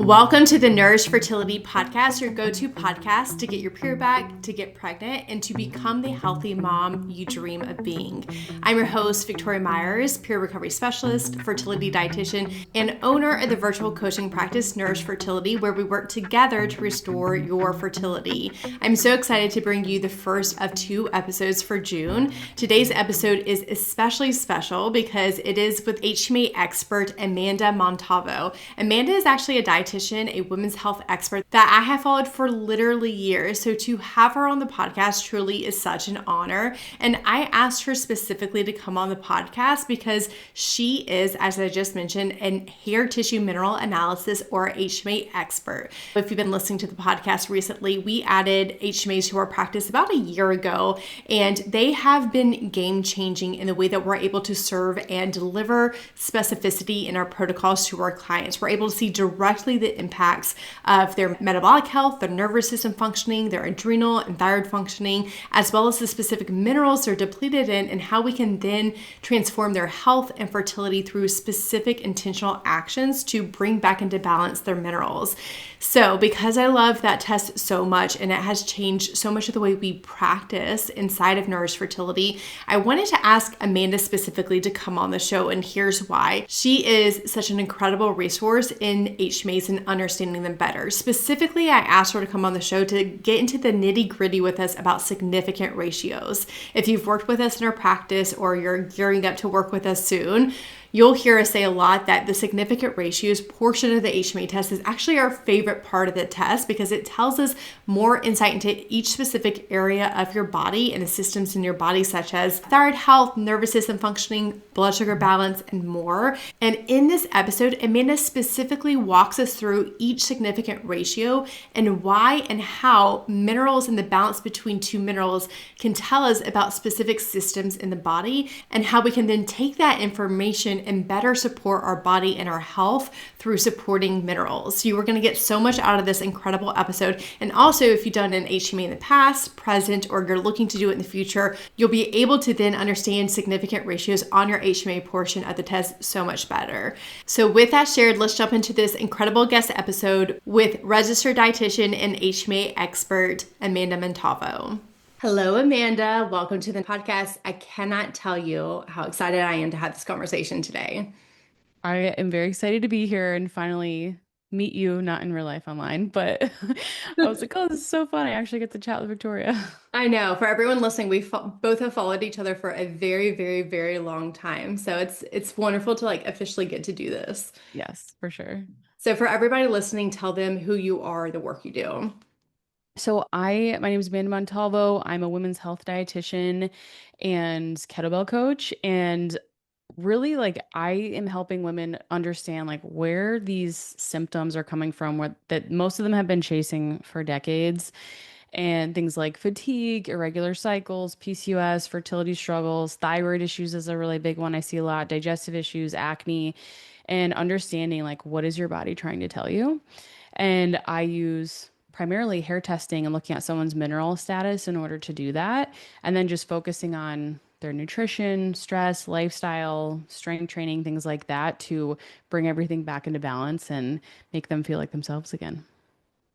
Welcome to the Nourish Fertility Podcast, your go-to podcast to get your period back, to get pregnant, and to become the healthy mom you dream of being. I'm your host, Victoria Myers, peer recovery specialist, fertility dietitian, and owner of the virtual coaching practice Nourish Fertility, where we work together to restore your fertility. I'm so excited to bring you the first of 2 episodes for June. Today's episode is especially special because it is with HMA expert Amanda Montalvo. Amanda is actually a dietitian, a women's health expert that I have followed for literally years. So to have her on the podcast truly is such an honor. And I asked her specifically to come on the podcast because she is, as I just mentioned, an hair tissue mineral analysis or HMA expert. If you've been listening to the podcast recently, we added HMAs to our practice about a year ago, and they have been game changing in the way that we're able to serve and deliver specificity in our protocols to our clients. We're able to see directly the impacts of their metabolic health, their nervous system functioning, their adrenal and thyroid functioning, as well as the specific minerals they're depleted in, and how we can then transform their health and fertility through specific intentional actions to bring back into balance their minerals. So because I love that test so much and it has changed so much of the way we practice inside of Nourish Fertility, I wanted to ask Amanda specifically to come on the show, and here's why. She is such an incredible resource in HMAs and understanding them better. Specifically, I asked her to come on the show to get into the nitty-gritty with us about significant ratios. If you've worked with us in our practice or you're gearing up to work with us soon, you'll hear us say a lot that the significant ratios portion of the HMA test is actually our favorite part of the test because it tells us more insight into each specific area of your body and the systems in your body, such as thyroid health, nervous system functioning, blood sugar balance, and more. And in this episode, Amanda specifically walks us through each significant ratio and why and how minerals and the balance between 2 minerals can tell us about specific systems in the body, and how we can then take that information and better support our body and our health through supporting minerals. You are going to get so much out of this incredible episode. And also, if you've done an HMA in the past, present, or you're looking to do it in the future, you'll be able to then understand significant ratios on your HMA portion of the test so much better. So with that shared, let's jump into this incredible guest episode with registered dietitian and HMA expert Amanda Montalvo. Hello, Amanda. Welcome to the podcast. I cannot tell you how excited I am to have this conversation today. I am very excited to be here and finally meet you, not in real life online, but I was like, oh, this is so fun. I actually get to chat with Victoria. I know. For everyone listening, we both have followed each other for a very, very, very long time. So it's wonderful to officially get to do this. Yes, for sure. So for everybody listening, tell them who you are, the work you do. My name is Amanda Montalvo. I'm a women's health dietitian and kettlebell coach. And really, I am helping women understand where these symptoms are coming from, where that most of them have been chasing for decades. And things like fatigue, irregular cycles, PCOS, fertility struggles, thyroid issues is a really big one I see a lot, digestive issues, acne, and understanding what is your body trying to tell you. And I use primarily hair testing and looking at someone's mineral status in order to do that. And then just focusing on their nutrition, stress, lifestyle, strength training, things like that to bring everything back into balance and make them feel like themselves again.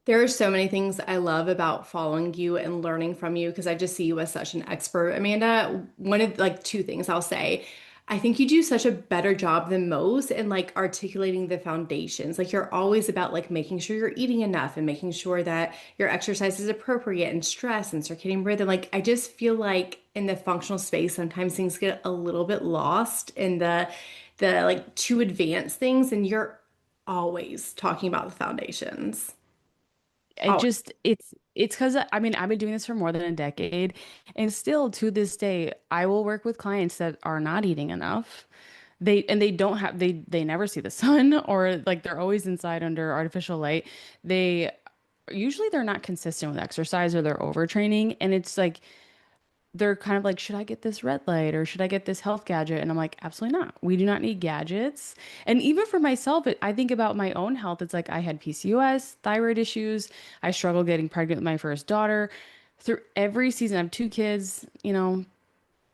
There are so many things I love about following you and learning from you because I just see you as such an expert. Amanda, one of 2 things I'll say. I think you do such a better job than most in articulating the foundations. You're always about making sure you're eating enough and making sure that your exercise is appropriate and stress and circadian rhythm. I just feel like in the functional space, sometimes things get a little bit lost in the too advanced things, and you're always talking about the foundations. It just it's because I mean I've been doing this for more than a decade, and still to this day I will work with clients that are not eating enough. They don't have they never see the sun, or they're always inside under artificial light. They usually they're not consistent with exercise, or they're overtraining, and it's they're kind of like, should I get this red light or should I get this health gadget? And I'm like, absolutely not. We do not need gadgets. And even for myself, I think about my own health. It's like I had PCOS, thyroid issues. I struggled getting pregnant with my first daughter. Through every season, I have 2 kids,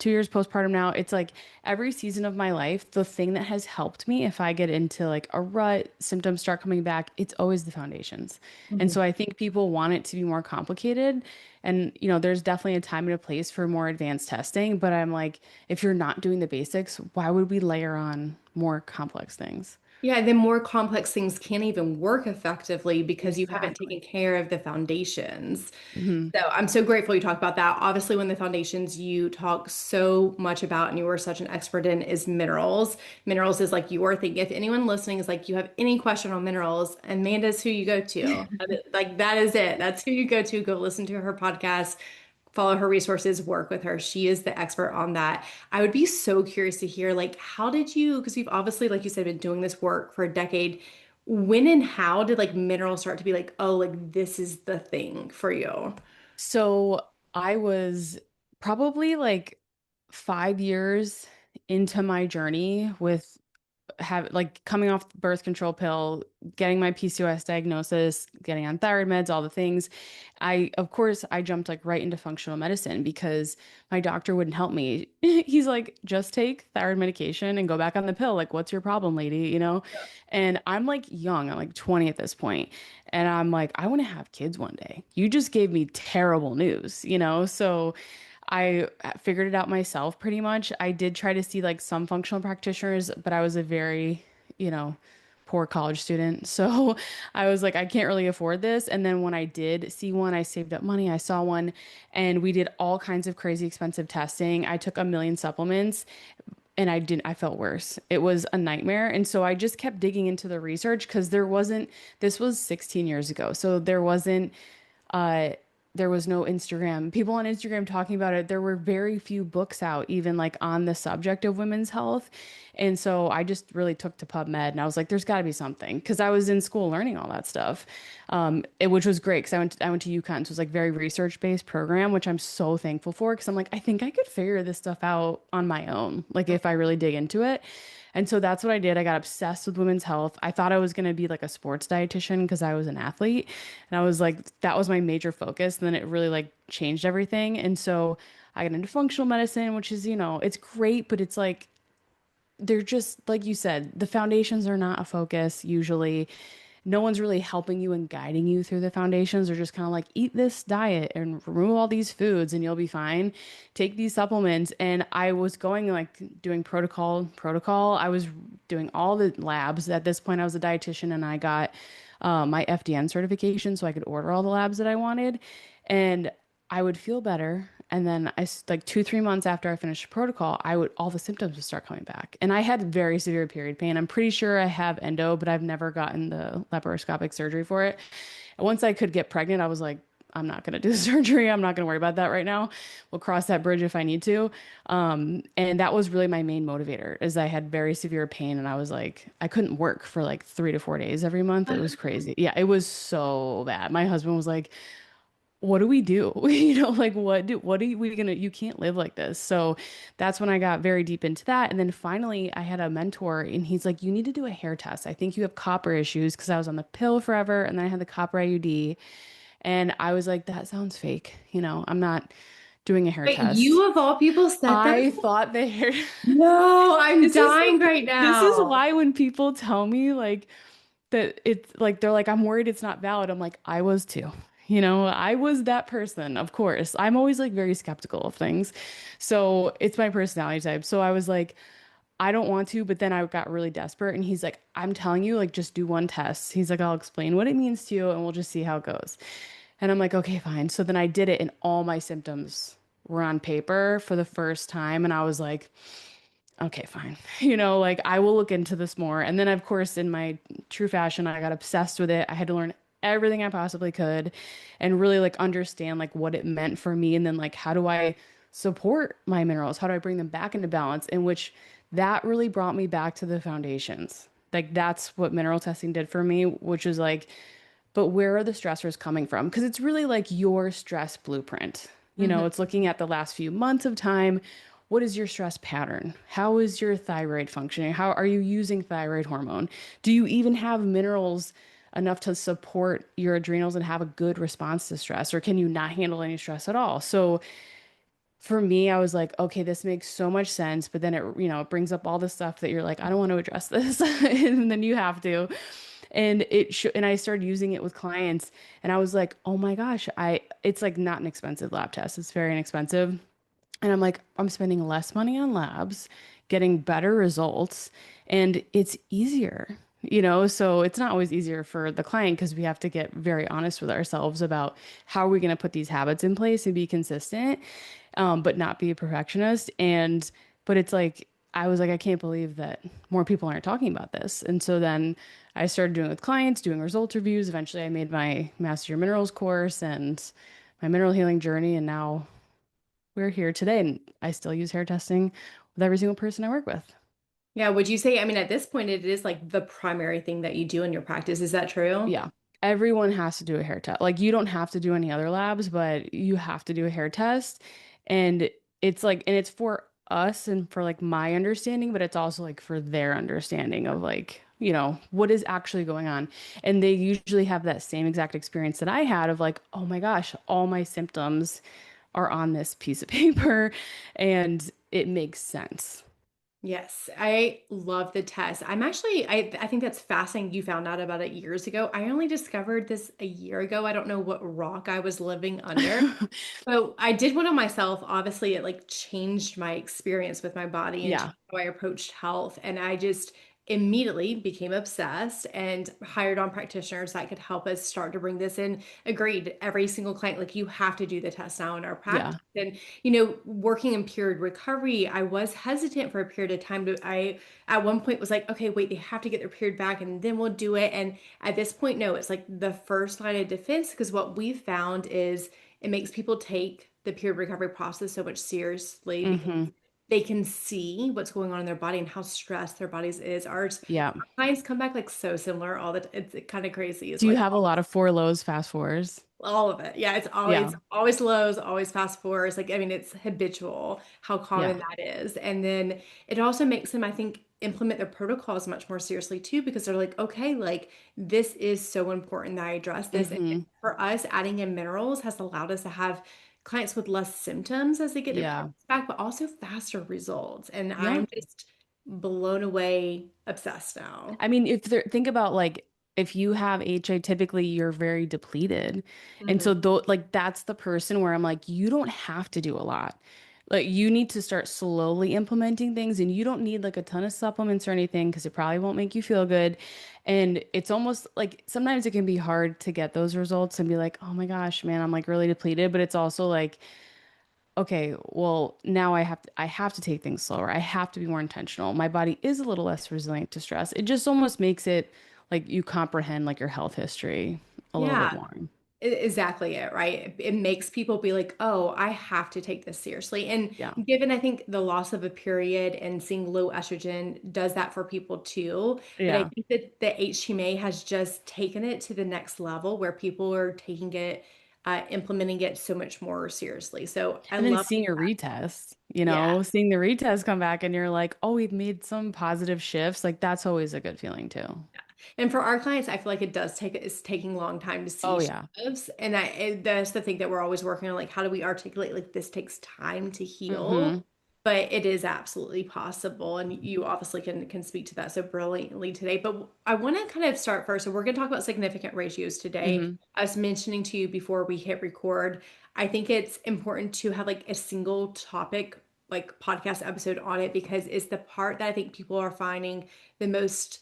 2 years postpartum now. It's like every season of my life, the thing that has helped me if I get into like a rut, symptoms start coming back, it's always the foundations. And Mhm. so I think people want it to be more complicated. And, there's definitely a time and a place for more advanced testing. But I'm like, if you're not doing the basics, why would we layer on more complex things? Yeah, then more complex things can't even work effectively because you haven't taken Exactly. care of the foundations. Hmm. So I'm so grateful you talked about that. Obviously, one of the foundations you talk so much about and you are such an expert in is minerals. Minerals is like your thing. If anyone listening is like, you have any question on minerals, Amanda's who you go to. Like that is it. That's who you go to. Go listen to her podcast, follow her resources, work with her. She is the expert on that. I would be so curious to hear, like, how did you, because you've obviously, like you said, been doing this work for a decade. When and how did like minerals start to be like, oh, like this is the thing for you? So I was probably like 5 years into my journey with have like coming off the birth control pill, getting my PCOS diagnosis, getting on thyroid meds, all the things. Of course, I jumped like right into functional medicine because my doctor wouldn't help me. He's like, just take thyroid medication and go back on the pill. Like, what's your problem, lady? And I'm like young, I'm like 20 at this point, and I'm like, I want to have kids one day. You just gave me terrible news. So I figured it out myself pretty much. I did try to see like some functional practitioners, but I was a very, you know, poor college student. So I was like, I can't really afford this. And then when I did see one, I saved up money. I saw one and we did all kinds of crazy expensive testing. I took a million supplements and I felt worse. It was a nightmare. And so I just kept digging into the research because this was 16 years ago. So uh, there was no Instagram. People on Instagram talking about it. There were very few books out, even like on the subject of women's health. And so I just really took to PubMed and I was like, there's got to be something because I was in school learning all that stuff, which was great because I went to UConn. So it was like very research based program, which I'm so thankful for because I'm like, I think I could figure this stuff out on my own, like if I really dig into it. And so that's what I did. I got obsessed with women's health. I thought I was going to be like a sports dietitian because I was an athlete. And I was like, that was my major focus. And then it really like changed everything. And so I got into functional medicine, which is, it's great, but it's like, they're just, like you said, the foundations are not a focus usually. No one's really helping you and guiding you through the foundations. They're just kind of like, eat this diet and remove all these foods and you'll be fine. Take these supplements. And I was going like doing protocol. I was doing all the labs. At this point, I was a dietitian and I got my FDN certification so I could order all the labs that I wanted. And I would feel better. And then like 2, 3 months after I finished the protocol, all the symptoms would start coming back. And I had very severe period pain. I'm pretty sure I have endo, but I've never gotten the laparoscopic surgery for it. And once I could get pregnant, I was like, I'm not going to do the surgery. I'm not going to worry about that right now. We'll cross that bridge if I need to. And that was really my main motivator is I had very severe pain and I was like, I couldn't work for like 3 to 4 days every month. It was crazy. Yeah, it was so bad. My husband was like, what do we do? Like what are we gonna, you can't live like this. So that's when I got very deep into that. And then finally I had a mentor and he's like, you need to do a hair test. I think you have copper issues because I was on the pill forever and then I had the copper IUD. And I was like, that sounds fake. I'm not doing a hair Wait, test. you of all people said that? I thought the hair No, I'm this is dying right this is now. why when people tell me like that it's like they're like, I'm worried it's not valid. I'm like, I was too. I was that person, of course. I'm always like very skeptical of things. So it's my personality type. So I was like, I don't want to, but then I got really desperate and he's like, I'm telling you, like, just do one test. He's like, I'll explain what it means to you and we'll just see how it goes. And I'm like, okay, fine. So then I did it and all my symptoms were on paper for the first time. And I was like, okay, fine. Like I will look into this more. And then, of course, in my true fashion, I got obsessed with it. I had to learn everything I possibly could and really like understand like what it meant for me. And then, like, how do I support my minerals? How do I bring them back into balance? In which that really brought me back to the foundations. Like, that's what mineral testing did for me, which is like, but where are the stressors coming from? Because it's really like your stress blueprint. Mhm. It's looking at the last few months of time. What is your stress pattern? How is your thyroid functioning? How are you using thyroid hormone? Do you even have minerals enough to support your adrenals and have a good response to stress? Or can you not handle any stress at all? So for me, I was like, okay, this makes so much sense. But then it brings up all the stuff that you're like, I don't want to address this. And then you have to. And I started using it with clients and I was like, oh my gosh, it's like not an expensive lab test. It's very inexpensive. And I'm like, I'm spending less money on labs, getting better results, and it's easier, So it's not always easier for the client because we have to get very honest with ourselves about how are we going to put these habits in place and be consistent, but not be a perfectionist. But it's like, I was like, I can't believe that more people aren't talking about this. And so then I started doing it with clients, doing results reviews. Eventually, I made my Master Your Minerals course and my mineral healing journey. And now we're here today, and I still use hair testing with every single person I work with. Yeah, would you say, I mean, at this point, it is like the primary thing that you do in your practice. Is that true? Yeah. Everyone has to do a hair test. Like you don't have to do any other labs, but you have to do a hair test. And it's for us and for like my understanding, but it's also like for their understanding of like, what is actually going on. And they usually have that same exact experience that I had of like, oh my gosh, all my symptoms are on this piece of paper and it makes sense. Yes, I love the test. I think that's fascinating. You found out about it years ago. I only discovered this a year ago. I don't know what rock I was living under. So I did one on myself. Obviously, it like changed my experience with my body and Yeah. changed how I approached health. And I just immediately became obsessed and hired on practitioners that could help us start to bring this in. Agreed. Every single client, like you have to do the test now in our practice. Yeah. And working in period recovery, I was hesitant for a period of time. I at one point was like, okay, wait, they have to get their period back and then we'll do it. And at this point, no, it's like the first line of defense because what we've found is it makes people take the period recovery process so much seriously because Hmm. they can see what's going on in their body and how stressed their bodies is. Yeah. Our clients come back like so similar all the it's kind of crazy. It's Do you like have a lot of four lows, fast fours? all of it. Yeah, Yeah. it's always lows, always fast fours. Like, I mean, it's habitual how Yeah. common that is. And then it also makes them, I think, implement their protocols much more seriously too, because they're like, okay, like this is so important that I address this. And Hmm. for us, adding in minerals has allowed us to have clients with less symptoms as they get their Yeah. periods back, but also faster results. And I'm Yeah. just blown away, obsessed now. I mean, think about like if you have HA, typically you're very depleted. And so Mhm. though like that's the person where I'm like, you don't have to do a lot. Like you need to start slowly implementing things and you don't need like a ton of supplements or anything because it probably won't make you feel good. And it's almost like sometimes it can be hard to get those results and be like, oh my gosh, man, I'm like really depleted. But it's also like okay, well, now I have to take things slower. I have to be more intentional. My body is a little less resilient to stress. It just almost makes it like you comprehend like your health history a little bit Yeah. more. Exactly it, right? It makes people be like, oh, I have to take this seriously. And Yeah. given, I think, the loss of a period and seeing low estrogen does that for people too. But I Yeah. think that the HMA has just taken it to the next level where people are taking it, implementing it so much more seriously. So I And then love seeing your that. retest, Yeah. seeing the retest come back and you're like, oh, we've made some positive shifts. Like that's always a good feeling too. And for our clients, I feel like it's taking a long time to see Oh yeah. shifts. And that's the thing that we're always working on, like how do we articulate like this takes time to heal, Mm-hmm. but it is absolutely possible. And you obviously can speak to that so brilliantly today. But I want to kind of start first. So we're going to talk about significant ratios today. Mm-hmm. I was mentioning to you before we hit record, I think it's important to have like a single topic like podcast episode on it because it's the part that I think people are finding the most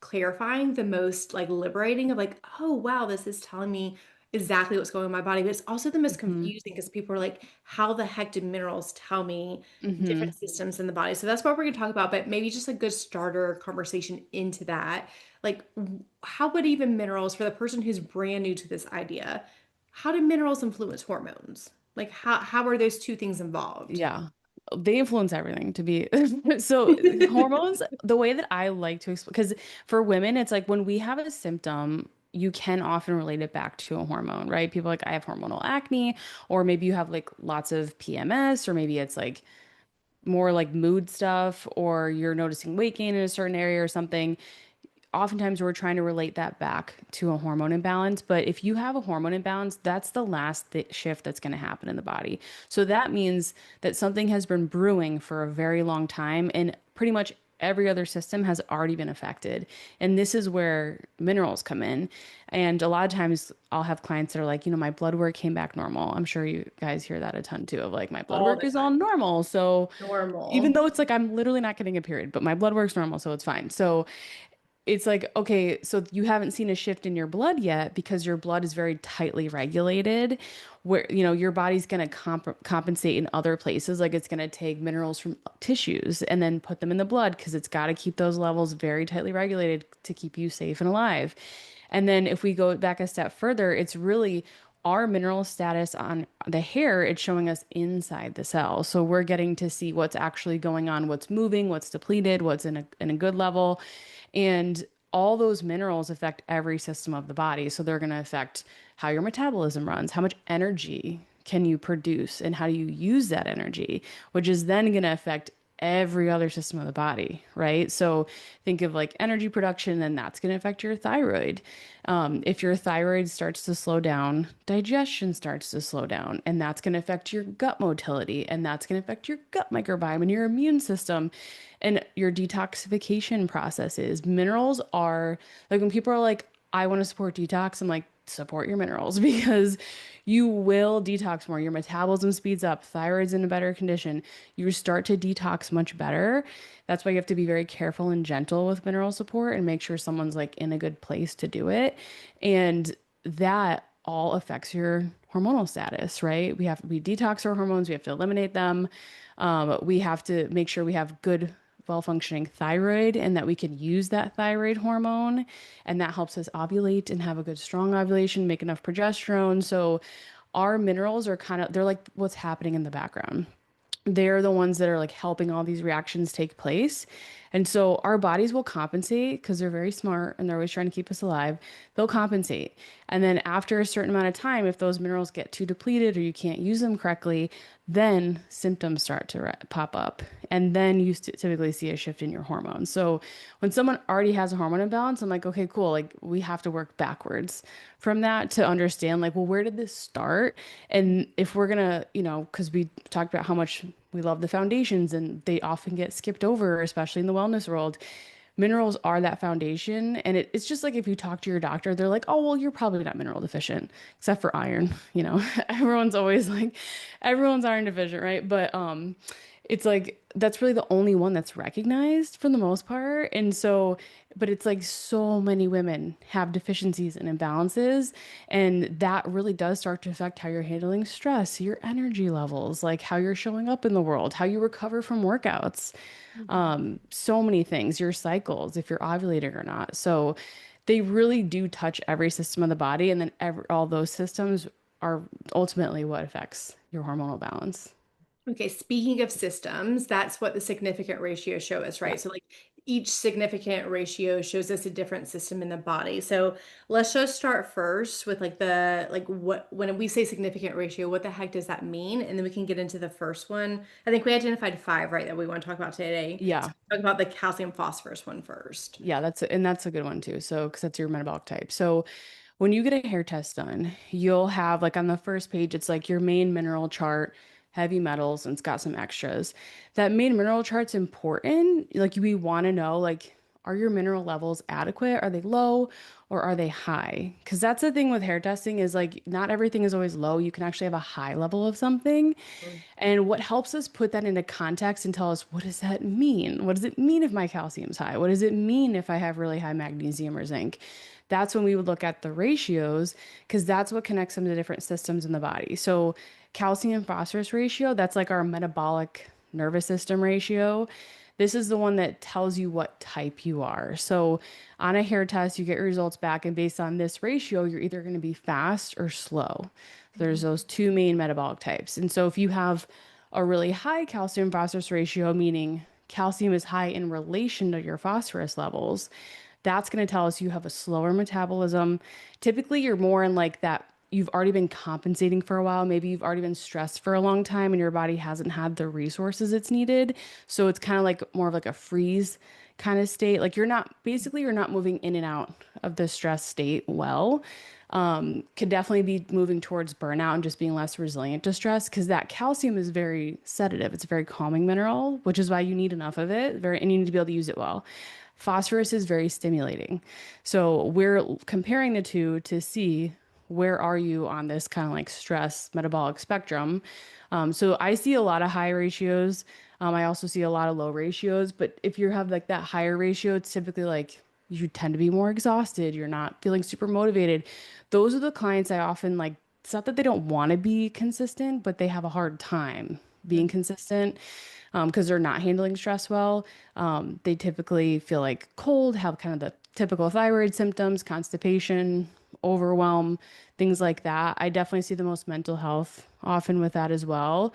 clarifying, the most like liberating of like, oh wow, this is telling me exactly what's going on in my body. But it's also the most Mm-hmm. confusing because people are like, how the heck do minerals tell me Mm-hmm. different systems in the body? So that's what we're gonna talk about, but maybe just a good starter conversation into that. Like, how would even minerals, for the person who's brand new to this idea, how do minerals influence hormones? Like how are those two things involved? Yeah. They influence everything to be so hormones, the way that I like to explain, because for women, it's like when we have a symptom, you can often relate it back to a hormone, right? People are like, I have hormonal acne, or maybe you have like lots of PMS, or maybe it's like more like mood stuff, or you're noticing weight gain in a certain area or something. oftentimes we're trying to relate that back to a hormone imbalance. But if you have a hormone imbalance, that's the last shift that's going to happen in the body. So that means that something has been brewing for a very long time, and pretty much every other system has already been affected. And this is where minerals come in. And a lot of times I'll have clients that are like, my blood work came back normal. I'm sure you guys hear that a ton too, of like, my blood All work the is all time. normal. So even Normal. though it's like I'm literally not getting a period, but my blood work's normal, so it's fine. So it's like, okay, so you haven't seen a shift in your blood yet because your blood is very tightly regulated, where, your body's going to compensate in other places. Like it's going to take minerals from tissues and then put them in the blood because it's got to keep those levels very tightly regulated to keep you safe and alive. And then if we go back a step further, it's really our mineral status on the hair, it's showing us inside the cell. So we're getting to see what's actually going on, what's moving, what's depleted, what's in a good level. And all those minerals affect every system of the body. So they're going to affect how your metabolism runs, how much energy can you produce, and how do you use that energy, which is then going to affect every other system of the body, right? So think of like energy production, then that's going to affect your thyroid. If your thyroid starts to slow down, digestion starts to slow down, and that's going to affect your gut motility, and that's going to affect your gut microbiome and your immune system and your detoxification processes. Minerals are like when people are like, I want to support detox, I'm like, support your minerals because you will detox more. Your metabolism speeds up, thyroid's in a better condition. You start to detox much better. That's why you have to be very careful and gentle with mineral support and make sure someone's like in a good place to do it. And that all affects your hormonal status, right? We detox our hormones, we have to eliminate them. We have to make sure we have good well-functioning thyroid and that we can use that thyroid hormone, and that helps us ovulate and have a good strong ovulation, make enough progesterone. So our minerals are they're like what's happening in the background. They're the ones that are like helping all these reactions take place. And so our bodies will compensate because they're very smart and they're always trying to keep us alive. They'll compensate. And then after a certain amount of time, if those minerals get too depleted or you can't use them correctly, then symptoms start to pop up. And then you typically see a shift in your hormones. So when someone already has a hormone imbalance, I'm like, okay, cool. Like we have to work backwards from that to understand, like, well, where did this start? And if we're gonna, because we talked about how much we love the foundations and they often get skipped over, especially in the wellness world. Minerals are that foundation. And it's just like if you talk to your doctor, they're like, oh, well, you're probably not mineral deficient, except for iron. Everyone's always like, everyone's iron deficient, right? But it's like that's really the only one that's recognized for the most part. And so, but it's like so many women have deficiencies and imbalances, and that really does start to affect how you're handling stress, your energy levels, like how you're showing up in the world, how you recover from workouts, Mhm. so many things, your cycles, if you're ovulating or not. So they really do touch every system of the body, and then all those systems are ultimately what affects your hormonal balance. Okay, speaking of systems, that's what the significant ratio show us, Yeah. right? So like each significant ratio shows us a different system in the body. So let's just start first with like what when we say significant ratio, what the heck does that mean? And then we can get into the first one. I think we identified five, right, that we want to talk about today. So Yeah. talk about the calcium phosphorus one first. Yeah, that's a good one too. So, because that's your metabolic type. So, when you get a hair test done, you'll have like on the first page, it's like your main mineral chart, heavy metals, and it's got some extras. That main mineral chart's important. Like we want to know like are your mineral levels adequate? Are they low or are they high? Because that's the thing with hair testing is like not everything is always low. You can actually have a high level of something. Mm. And what helps us put that into context and tell us what does that mean? What does it mean if my calcium's high? What does it mean if I have really high magnesium or zinc? That's when we would look at the ratios because that's what connects them to different systems in the body. So calcium phosphorus ratio, that's like our metabolic nervous system ratio. This is the one that tells you what type you are. So on a hair test, you get your results back, and based on this ratio, you're either going to be fast or slow. There's those two main metabolic types. And so if you have a really high calcium phosphorus ratio, meaning calcium is high in relation to your phosphorus levels, that's going to tell us you have a slower metabolism. Typically, you're more in like that. you've already been compensating for a while. Maybe you've already been stressed for a long time and your body hasn't had the resources it's needed. So it's kind of like more of like a freeze kind of state. Like you're not moving in and out of the stress state well. Could definitely be moving towards burnout and just being less resilient to stress because that calcium is very sedative. It's a very calming mineral, which is why you need enough of it, and you need to be able to use it well. Phosphorus is very stimulating. So we're comparing the two to see where are you on this kind of like stress metabolic spectrum. So I see a lot of high ratios. I also see a lot of low ratios, but if you have like that higher ratio, it's typically like you tend to be more exhausted. You're not feeling super motivated. Those are the clients I often like. It's not that they don't want to be consistent, but they have a hard time being consistent because they're not handling stress well. They typically feel like cold, have kind of the typical thyroid symptoms, constipation, overwhelm, things like that. I definitely see the most mental health often with that as well.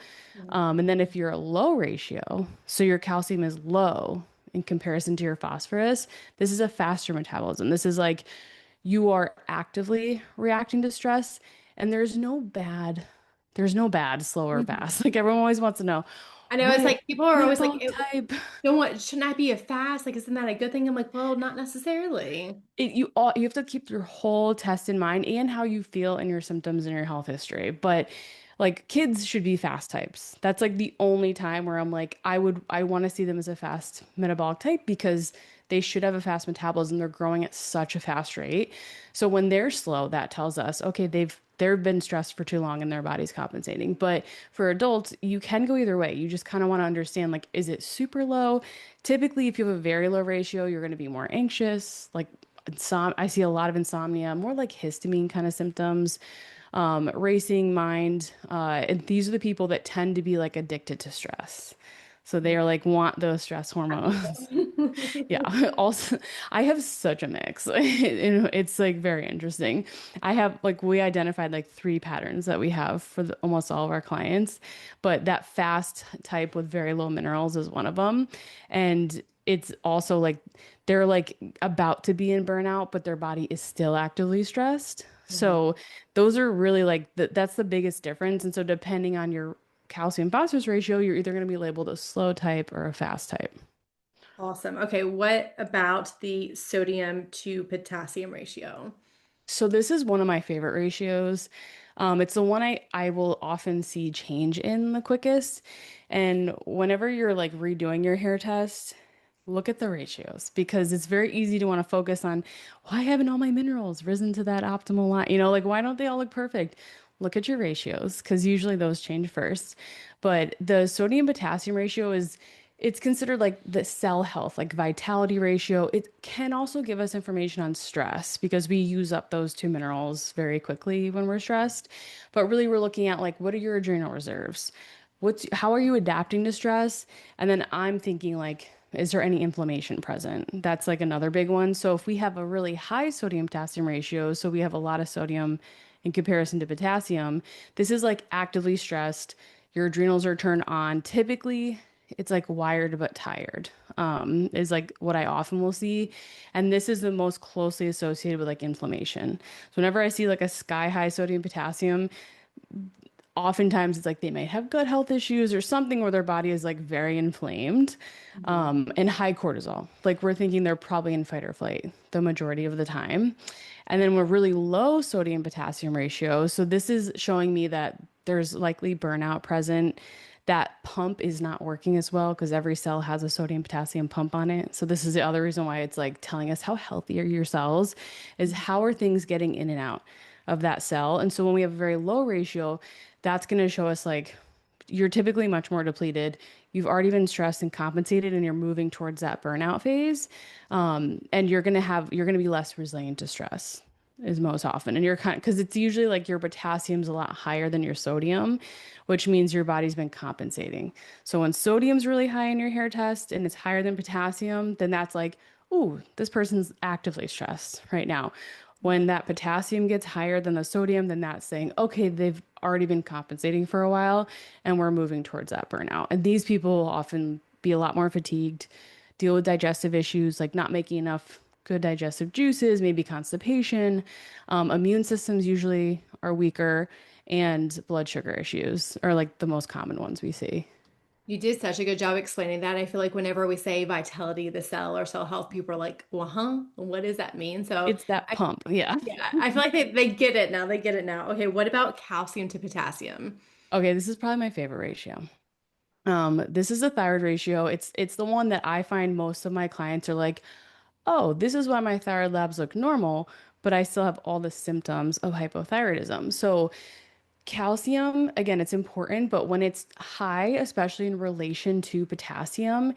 And then if you're a low ratio, so your calcium is low in comparison to your phosphorus, this is a faster metabolism. This is like you are actively reacting to stress, and there's no bad, slow or Mhm. fast. Like everyone always wants to know I know it's what like people are always like, metabolic type. don't want, shouldn't I be a fast? Like, isn't that a good thing? I'm like, well, not necessarily. You have to keep your whole test in mind and how you feel and your symptoms and your health history. But like kids should be fast types. That's like the only time where I'm like, I want to see them as a fast metabolic type because they should have a fast metabolism. They're growing at such a fast rate. So when they're slow, that tells us, okay, they've been stressed for too long and their body's compensating. But for adults, you can go either way. You just kind of want to understand like, is it super low? Typically, if you have a very low ratio, you're going to be more anxious, like I see a lot of insomnia, more like histamine kind of symptoms, racing mind. And these are the people that tend to be like addicted to stress. So they are like want those stress Happy hormones. Yeah. though. Also, I have such a mix. It's like very interesting. We identified like three patterns that we have for almost all of our clients, but that fast type with very low minerals is one of them. And it's also like they're like about to be in burnout, but their body is still actively stressed. Mhm. So those are really like that's the biggest difference. And so depending on your calcium phosphorus ratio, you're either going to be labeled a slow type or a fast type. Awesome. Okay, what about the sodium to potassium ratio? So this is one of my favorite ratios. It's the one I will often see change in the quickest. And whenever you're like redoing your hair test, look at the ratios because it's very easy to want to focus on why haven't all my minerals risen to that optimal line? Like why don't they all look perfect? Look at your ratios because usually those change first. But the sodium potassium ratio it's considered like the cell health, like vitality ratio. It can also give us information on stress because we use up those two minerals very quickly when we're stressed. But really, we're looking at like what are your adrenal reserves? How are you adapting to stress? And then I'm thinking like, is there any inflammation present? That's like another big one. So if we have a really high sodium potassium ratio, so we have a lot of sodium in comparison to potassium, this is like actively stressed. Your adrenals are turned on. Typically, it's like wired but tired, is like what I often will see. And this is the most closely associated with like inflammation. So whenever I see like a sky high sodium potassium, oftentimes it's like they might have gut health issues or something where their body is like very inflamed, Mhm. and high cortisol. Like we're thinking they're probably in fight or flight the majority of the time. And then we're really low sodium potassium ratio. So this is showing me that there's likely burnout present. That pump is not working as well because every cell has a sodium potassium pump on it. So this is the other reason why it's like telling us how healthy are your cells is how are things getting in and out of that cell. And so when we have a very low ratio, that's going to show us like you're typically much more depleted. You've already been stressed and compensated, and you're moving towards that burnout phase. And you're gonna be less resilient to stress is most often. And you're kind because it's usually like your potassium's a lot higher than your sodium, which means your body's been compensating. So when sodium's really high in your hair test and it's higher than potassium, then that's like, ooh, this person's actively stressed right now. When that potassium gets higher than the sodium, then that's saying, okay, they've already been compensating for a while and we're moving towards that burnout. And these people will often be a lot more fatigued, deal with digestive issues like not making enough good digestive juices, maybe constipation. Immune systems usually are weaker, and blood sugar issues are like the most common ones we see. You did such a good job explaining that. I feel like whenever we say vitality of the cell or cell health, people are like, well, huh? What does that mean? So It's that I, pump. Yeah. yeah, I feel like they get it now. They get it now. Okay, what about calcium to potassium? Okay, this is probably my favorite ratio. This is the thyroid ratio. It's the one that I find most of my clients are like, oh, this is why my thyroid labs look normal, but I still have all the symptoms of hypothyroidism. So calcium, again, it's important, but when it's high, especially in relation to potassium,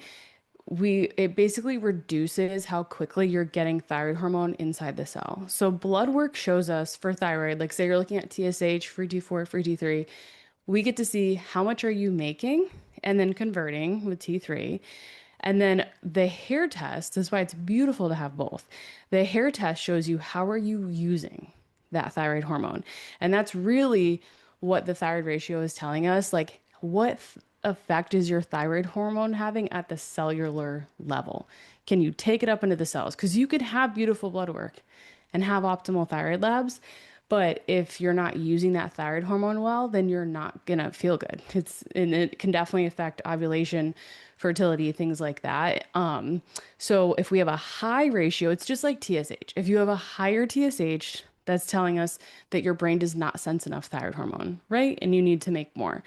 we it basically reduces how quickly you're getting thyroid hormone inside the cell. So blood work shows us for thyroid, like say you're looking at TSH, free T4, free T3, we get to see how much are you making and then converting with T3. And then the hair test, this is why it's beautiful to have both. The hair test shows you how are you using that thyroid hormone. And that's really what the thyroid ratio is telling us. Like, what effect is your thyroid hormone having at the cellular level? Can you take it up into the cells? Because you could have beautiful blood work and have optimal thyroid labs. But if you're not using that thyroid hormone well, then you're not gonna feel good. And it can definitely affect ovulation, fertility, things like that. So if we have a high ratio, it's just like TSH. If you have a higher TSH, that's telling us that your brain does not sense enough thyroid hormone, right? And you need to make more.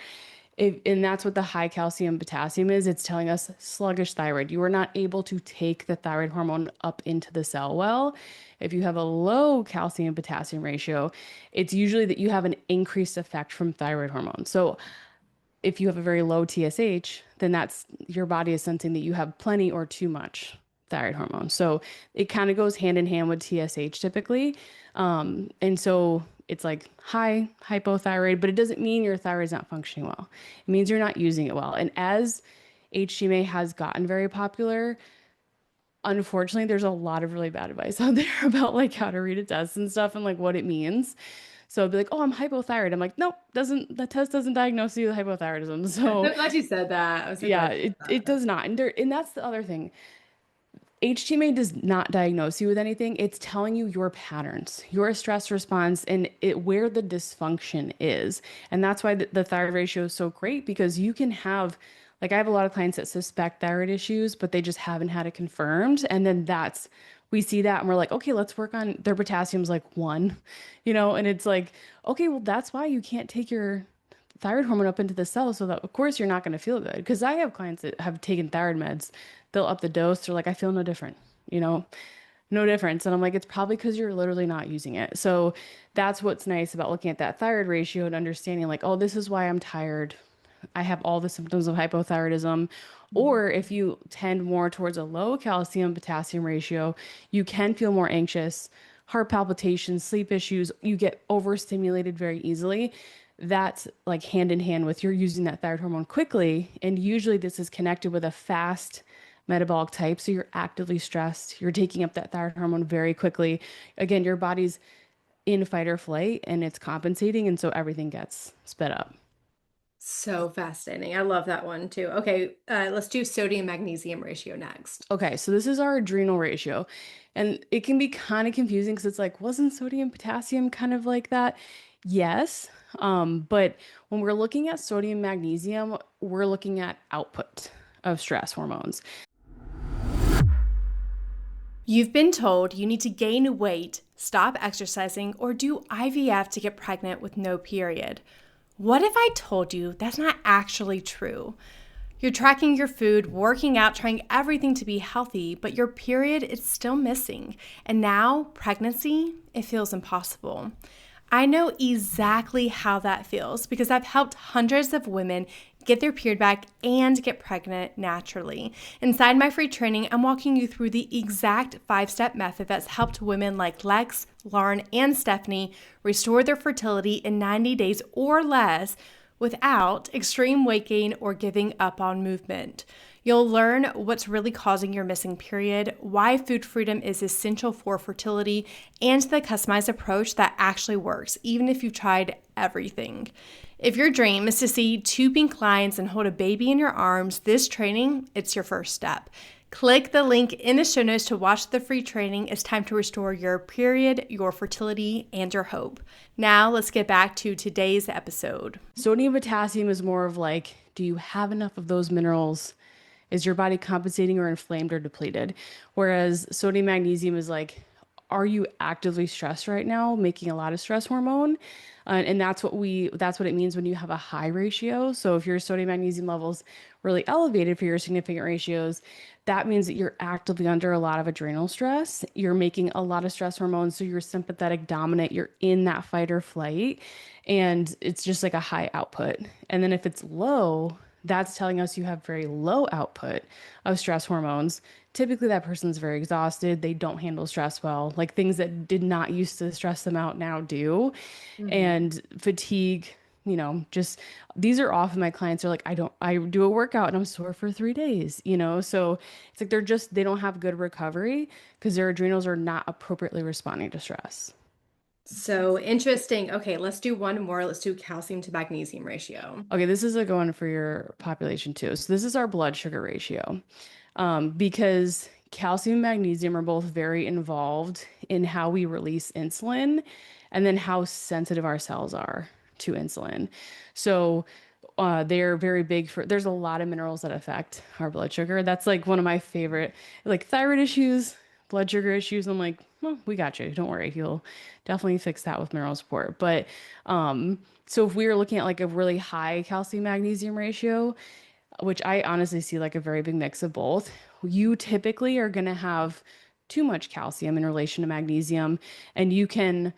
And that's what the high calcium potassium is. It's telling us sluggish thyroid. You are not able to take the thyroid hormone up into the cell well. If you have a low calcium potassium ratio, it's usually that you have an increased effect from thyroid hormone. So if you have a very low TSH, then that's your body is sensing that you have plenty or too much thyroid hormone. So it kind of goes hand in hand with TSH typically. And so it's like high hypothyroid, but it doesn't mean your thyroid's not functioning well. It means you're not using it well. And as HTMA has gotten very popular, unfortunately, there's a lot of really bad advice out there about like how to read a test and stuff and like what it means. So I'd be like, oh, I'm hypothyroid. I'm like, nope, doesn't that test doesn't diagnose you with hypothyroidism. I'm So so glad you said that. I was so yeah, glad you it said does not. And that's the other thing. HTMA does not diagnose you with anything. It's telling you your patterns, your stress response, and where the dysfunction is. And that's why the thyroid ratio is so great because you can have, like, I have a lot of clients that suspect thyroid issues, but they just haven't had it confirmed. And then we see that and we're like, okay, let's work on their potassium's like 1, and it's like, okay, well, that's why you can't take your thyroid hormone up into the cell so that of course you're not going to feel good because I have clients that have taken thyroid meds, they'll up the dose, they're like, I feel no different, you know no difference. And I'm like, it's probably because you're literally not using it. So that's what's nice about looking at that thyroid ratio and understanding like, oh, this is why I'm tired, I have all the symptoms of hypothyroidism. that. Or if you tend more towards a low calcium potassium ratio, you can feel more anxious, heart palpitations, sleep issues, you get overstimulated very easily. That's like hand in hand with you're using that thyroid hormone quickly. And usually this is connected with a fast metabolic type. So you're actively stressed, you're taking up that thyroid hormone very quickly. Again, your body's in fight or flight and it's compensating. And so everything gets sped up. So fascinating. I love that one too. Okay, let's do sodium magnesium ratio next. Okay, so this is our adrenal ratio. And it can be kind of confusing because it's like, wasn't sodium potassium kind of like that? Yes. But when we're looking at sodium magnesium, we're looking at output of stress hormones. You've been told you need to gain weight, stop exercising, or do IVF to get pregnant with no period. What if I told you that's not actually true? You're tracking your food, working out, trying everything to be healthy, but your period is still missing. And now, pregnancy, it feels impossible. I know exactly how that feels because I've helped hundreds of women get their period back and get pregnant naturally. Inside my free training, I'm walking you through the exact 5-step method that's helped women like Lex, Lauren, and Stephanie restore their fertility in 90 days or less without extreme weight gain or giving up on movement. You'll learn what's really causing your missing period, why food freedom is essential for fertility, and the customized approach that actually works, even if you've tried everything. If your dream is to see 2 pink lines and hold a baby in your arms, this training, it's your first step. Click the link in the show notes to watch the free training. It's time to restore your period, your fertility, and your hope. Now, let's get back to today's episode. Sodium potassium is more of like, do you have enough of those minerals? Is your body compensating or inflamed or depleted? Whereas sodium magnesium is like, are you actively stressed right now, making a lot of stress hormone? And that's what it means when you have a high ratio. So if your sodium magnesium levels really elevated for your significant ratios, that means that you're actively under a lot of adrenal stress. You're making a lot of stress hormones, so you're sympathetic dominant. You're in that fight or flight, and it's just like a high output. And then if it's low, that's telling us you have very low output of stress hormones. Typically, that person's very exhausted. They don't handle stress well. Like things that did not used to stress them out now do. Mhm. And fatigue, just these are often my clients are like, I do a workout and I'm sore for 3 days, So it's like they don't have good recovery because their adrenals are not appropriately responding to stress. So interesting. Okay, let's do one more. Let's do calcium to magnesium ratio. Okay, this is a good one for your population too. So this is our blood sugar ratio. Because calcium and magnesium are both very involved in how we release insulin and then how sensitive our cells are to insulin. So they're very big there's a lot of minerals that affect our blood sugar. That's like one of my favorite, like thyroid issues, blood sugar issues. I'm like, well, we got you. Don't worry. You'll definitely fix that with mineral support. But so if we were looking at like a really high calcium magnesium ratio, which I honestly see like a very big mix of both, you typically are going to have too much calcium in relation to magnesium, and you can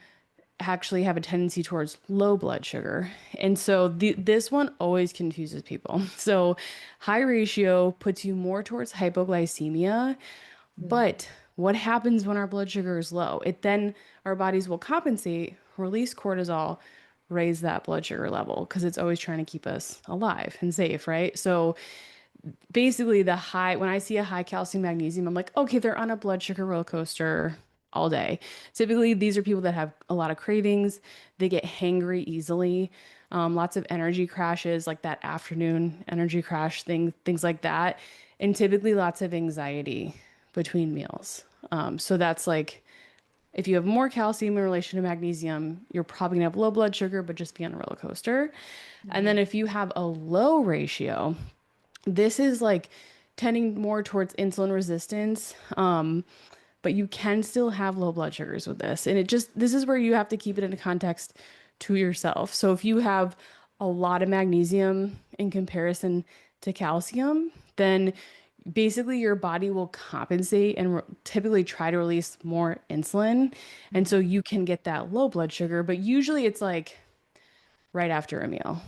actually have a tendency towards low blood sugar. And so this one always confuses people. So high ratio puts you more towards hypoglycemia, Mhm. but what happens when our blood sugar is low? Our bodies will compensate, release cortisol, raise that blood sugar level because it's always trying to keep us alive and safe, right? So basically when I see a high calcium magnesium, I'm like, okay, they're on a blood sugar roller coaster all day. Typically, these are people that have a lot of cravings. They get hangry easily. Lots of energy crashes, like that afternoon energy crash things like that. And typically lots of anxiety between meals. So that's like, if you have more calcium in relation to magnesium, you're probably gonna have low blood sugar, but just be on a roller coaster. And then Mhm. if you have a low ratio, this is like tending more towards insulin resistance, but you can still have low blood sugars with this. And this is where you have to keep it in context to yourself. So if you have a lot of magnesium in comparison to calcium, then basically your body will compensate and typically try to release more insulin. And so you can get that low blood sugar, but usually it's like right after a meal.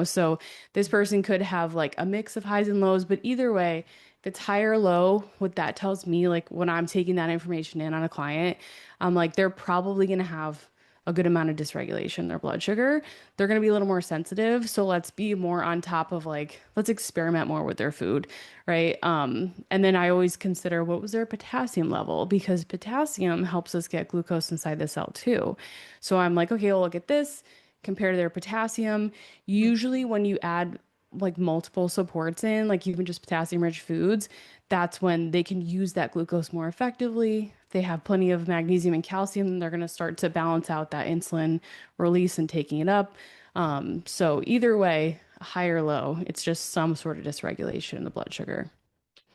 So this person could have like a mix of highs and lows, but either way, if it's high or low, what that tells me, like when I'm taking that information in on a client, I'm like, they're probably going to have a good amount of dysregulation in their blood sugar. They're going to be a little more sensitive. So let's be more on top of like, let's experiment more with their food, right? And then I always consider what was their potassium level because potassium helps us get glucose inside the cell too. So I'm like, okay, well, look at this compared to their potassium. Usually, when you add like multiple supports in, like even just potassium rich foods, that's when they can use that glucose more effectively. If they have plenty of magnesium and calcium, they're going to start to balance out that insulin release and taking it up. So, either way, high or low, it's just some sort of dysregulation in the blood sugar.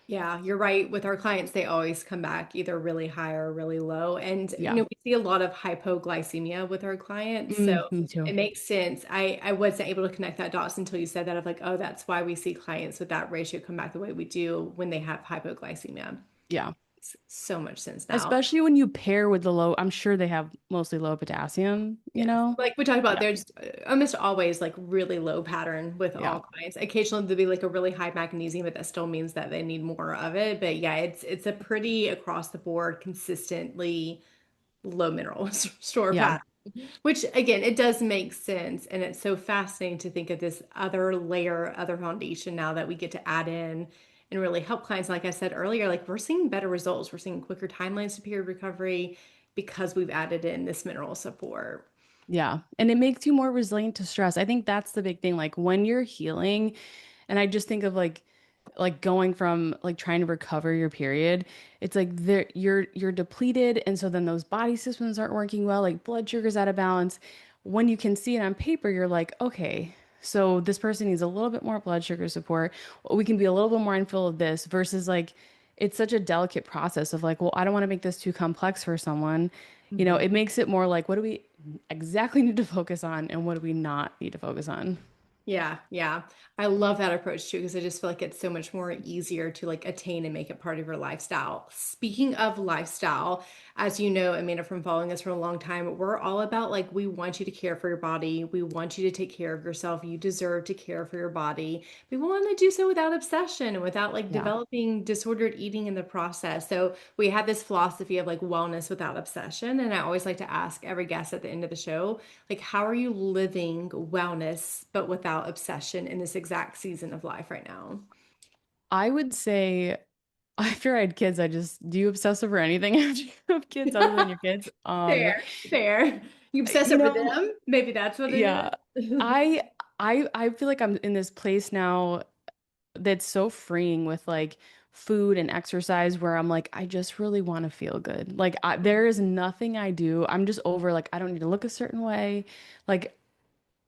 Yeah, you're right. With our clients, they always come back either really high or really low. And, Yeah. we see a lot of hypoglycemia with our clients. So Me too. it makes sense. I wasn't able to connect that dots until you said that of like, oh, that's why we see clients with that ratio come back the way we do when they have hypoglycemia. Yeah. Makes so much sense now. Especially when you pair with the low, I'm sure they have mostly low potassium, Yes. Like we talked about, Yeah. there's almost always like really low pattern with Yeah. all clients. Occasionally there'll be like a really high magnesium, but that still means that they need more of it. But yeah, it's a pretty across the board, consistently low mineral store Yeah. pattern. Which again, it does make sense. And it's so fascinating to think of this other layer, other foundation now that we get to add in and really help clients. Like I said earlier, like we're seeing better results. We're seeing quicker timelines to period recovery because we've added in this mineral support. Yeah. And it makes you more resilient to stress. I think that's the big thing. Like when you're healing, and I just think of like like going from like trying to recover your period, it's like you're depleted, and so then those body systems aren't working well, like blood sugar's out of balance. When you can see it on paper, you're like, okay, so this person needs a little bit more blood sugar support. We can be a little bit more mindful of this versus like it's such a delicate process of like, well, I don't want to make this too complex for someone. It makes it more like, what do we exactly need to focus on and what do we not need to focus on? Yeah, yeah. I love that approach too because I just feel like it's so much more easier to like attain and make it part of your lifestyle. Speaking of lifestyle, as you know, Amanda, from following us for a long time, we're all about like we want you to care for your body. We want you to take care of yourself. You deserve to care for your body. We want to do so without obsession and without like Yeah. developing disordered eating in the process. So we have this philosophy of like wellness without obsession. And I always like to ask every guest at the end of the show, like, how are you living wellness, but without obsession in this exact season of life right now? I would say after I had kids, I just do you obsess over anything after you have kids other than your kids? Fair, fair. You obsess You over know, them? Maybe that's what it yeah. is. I feel like I'm in this place now that's so freeing with like food and exercise where I'm like, I just really want to feel good. Like there is nothing I do. I'm just over like I don't need to look a certain way. Like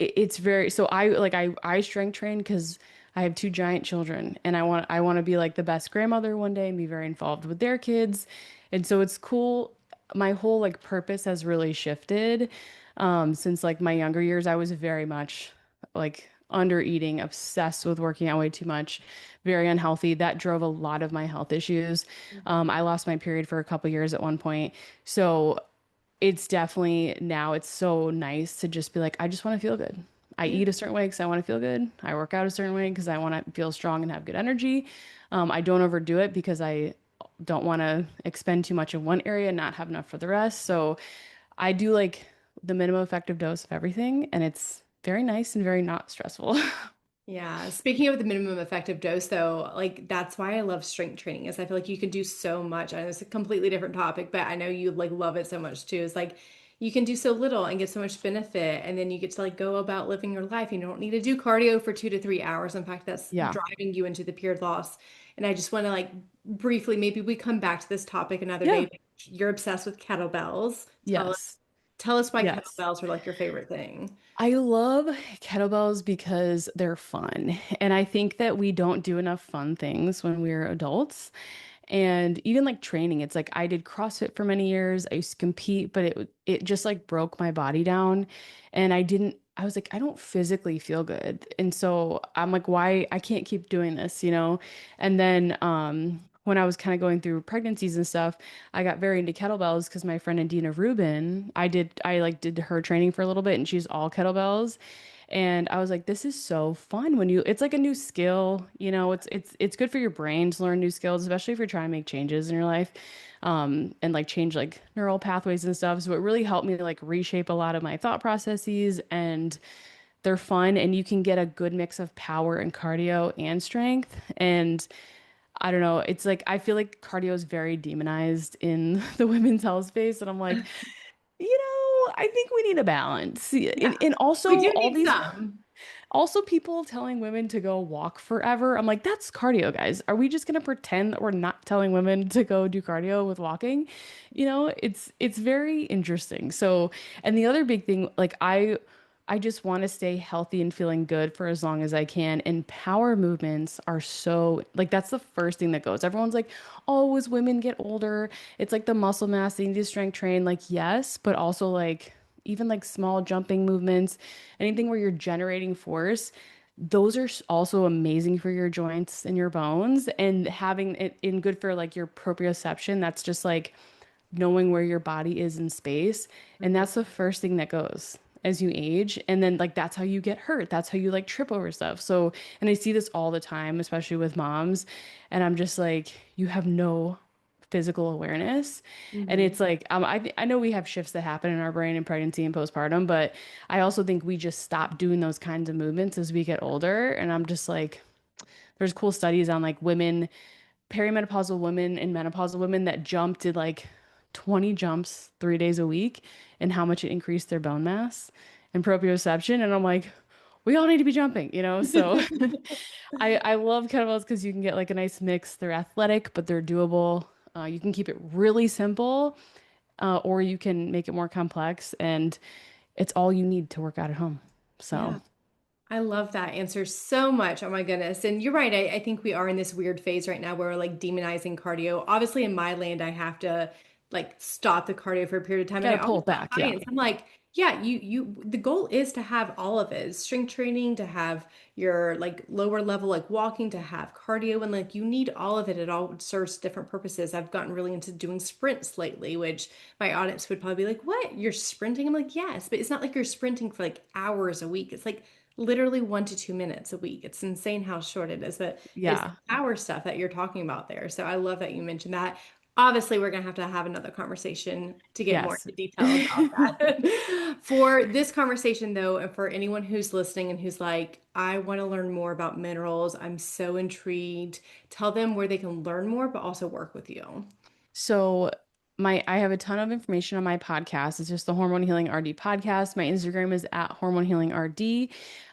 it's very so I strength train because I have two giant children and I want to be like the best grandmother one day and be very involved with their kids. And so it's cool. My whole like purpose has really shifted since like my younger years. I was very much like under eating, obsessed with working out way too much, very unhealthy. That drove a lot of my health issues. I lost my period for a couple years at one point. So it's definitely now it's so nice to just be like, I just want to feel good. I Yeah. eat a certain way because I want to feel good. I work out a certain way because I want to feel strong and have good energy. I don't overdo it because I don't want to expend too much in one area and not have enough for the rest. So I do like the minimum effective dose of everything, and it's very nice and very not stressful. Yeah. Speaking of the minimum effective dose, though, like that's why I love strength training is I feel like you can do so much. I know it's a completely different topic, but I know you like love it so much too. It's like you can do so little and get so much benefit, and then you get to like go about living your life. You don't need to do cardio for 2 to 3 hours. In fact, that's Yeah. driving you into the period loss. And I just want to like briefly, maybe we come back to this topic another day. Yeah. But you're obsessed with kettlebells. Yes. Tell us why Yes. kettlebells are like your favorite thing. I love kettlebells because they're fun. And I think that we don't do enough fun things when we're adults. And even like training, it's like I did CrossFit for many years. I used to compete, but it just like broke my body down. And I was like, I don't physically feel good. And so I'm like, why I can't keep doing this, you know? And then when I was kind of going through pregnancies and stuff, I got very into kettlebells because my friend Adina Rubin, I like did her training for a little bit and she's all kettlebells. And I was like, this is so fun when it's like a new skill, you know, it's good for your brain to learn new skills, especially if you're trying to make changes in your life, and like change like neural pathways and stuff. So it really helped me like reshape a lot of my thought processes and they're fun and you can get a good mix of power and cardio and strength. And I don't know, it's like I feel like cardio is very demonized in the women's health space. And I'm like, I think we need a balance. Yeah. And We also do all need these some. also, people telling women to go walk forever. I'm like, that's cardio, guys. Are we just gonna pretend that we're not telling women to go do cardio with walking? It's very interesting. So, and the other big thing, like I just want to stay healthy and feeling good for as long as I can. And power movements are so like that's the first thing that goes. Everyone's like, oh, as women get older, it's like the muscle mass, they need to strength train. Like, yes, but also like even like small jumping movements, anything where you're generating force, those are also amazing for your joints and your bones and having it in good for like your proprioception. That's just like knowing where your body is in space. And Mhm. that's the first thing that goes as you age. And then like that's how you get hurt. That's how you like trip over stuff. So, and I see this all the time, especially with moms. And I'm just like, you have no physical awareness. And Mhm. it's like, I know we have shifts that happen in our brain in pregnancy and postpartum, but I also think we just stop doing those kinds of movements as we get older. And I'm just like, there's cool studies on like women, perimenopausal women and menopausal women that did like 20 jumps 3 days a week and how much it increased their bone mass and proprioception. And I'm like, we all need to be jumping, So I love kettlebells because you can get like a nice mix. They're athletic, but they're doable. You can keep it really simple, or you can make it more complex, and it's all you need to work out at home. So, Yeah. I love that answer so much. Oh my goodness. And you're right. I think we are in this weird phase right now where we're like demonizing cardio. Obviously, in my land, I have to like stop the cardio for a period of time. And got I to pull always it tell back. Yeah. clients, I'm like, yeah, the goal is to have all of it, strength training, to have your like lower level, like walking, to have cardio. And like you need all of it. It all serves different purposes. I've gotten really into doing sprints lately, which my audience would probably be like, what? You're sprinting? I'm like, yes, but it's not like you're sprinting for like hours a week. It's like literally 1 to 2 minutes a week. It's insane how short it is, but it's the Yeah. power stuff that you're talking about there. So I love that you mentioned that. Obviously, we're going to have another conversation to get more Yes. into detail about that. For this conversation, though, and for anyone who's listening and who's like, I want to learn more about minerals, I'm so intrigued, tell them where they can learn more, but also work with you. So I have a ton of information on my podcast. It's just the Hormone Healing RD podcast. My Instagram is at Hormone Healing RD.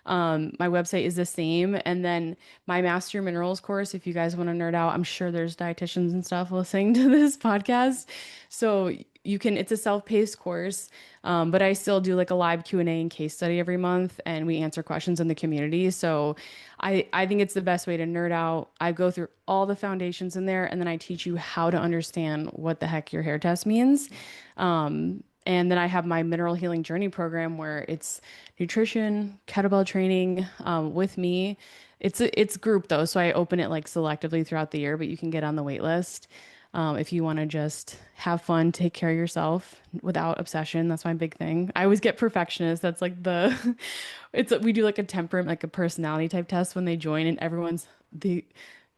My website is the same. And then my Master Minerals course, if you guys want to nerd out, I'm sure there's dietitians and stuff listening to this podcast. So it's a self-paced course. But I still do like a live Q&A and case study every month, and we answer questions in the community. So I think it's the best way to nerd out. I go through all the foundations in there, and then I teach you how to understand what the heck your hair test means. And then I have my mineral healing journey program where it's nutrition, kettlebell training, with me. It's group though, so I open it like selectively throughout the year, but you can get on the wait list. If you want to just have fun, take care of yourself without obsession. That's my big thing. I always get perfectionist. That's like we do like a temperament, like a personality type test when they join, and everyone's the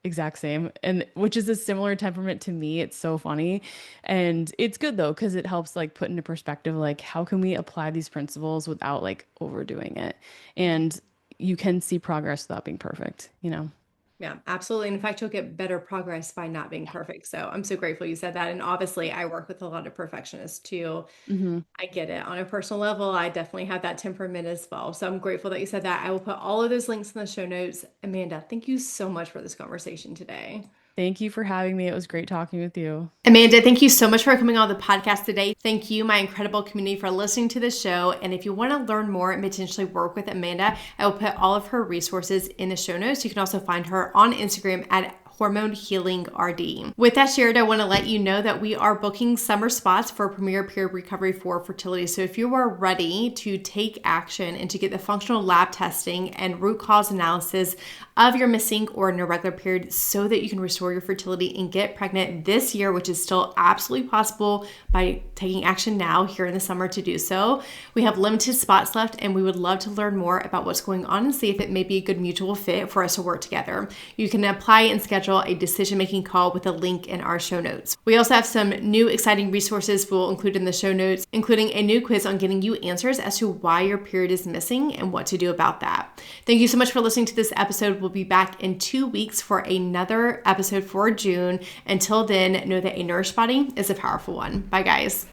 exact same, and which is a similar temperament to me. It's so funny. And it's good though, because it helps like put into perspective, like how can we apply these principles without like overdoing it? And you can see progress without being perfect. Yeah, absolutely. In fact, you'll get better progress by not being Yeah. perfect. So I'm so grateful you said that. And obviously, I work with a lot of perfectionists too. Hmm. I get it. On a personal level, I definitely have that temperament as well. So I'm grateful that you said that. I will put all of those links in the show notes. Amanda, thank you so much for this conversation today. Thank you for having me. It was great talking with you. Amanda, thank you so much for coming on the podcast today. Thank you, my incredible community, for listening to the show. And if you want to learn more and potentially work with Amanda, I will put all of her resources in the show notes. You can also find her on Instagram at Hormone Healing RD. With that shared, I want to let you know that we are booking summer spots for Premier Period Recovery for Fertility. So if you are ready to take action and to get the functional lab testing and root cause analysis of your missing or an irregular period so that you can restore your fertility and get pregnant this year, which is still absolutely possible by taking action now here in the summer to do so. We have limited spots left, and we would love to learn more about what's going on and see if it may be a good mutual fit for us to work together. You can apply and schedule a decision-making call with a link in our show notes. We also have some new exciting resources we'll include in the show notes, including a new quiz on getting you answers as to why your period is missing and what to do about that. Thank you so much for listening to this episode. We'll be back in 2 weeks for another episode for June. Until then, know that a nourished body is a powerful one. Bye, guys.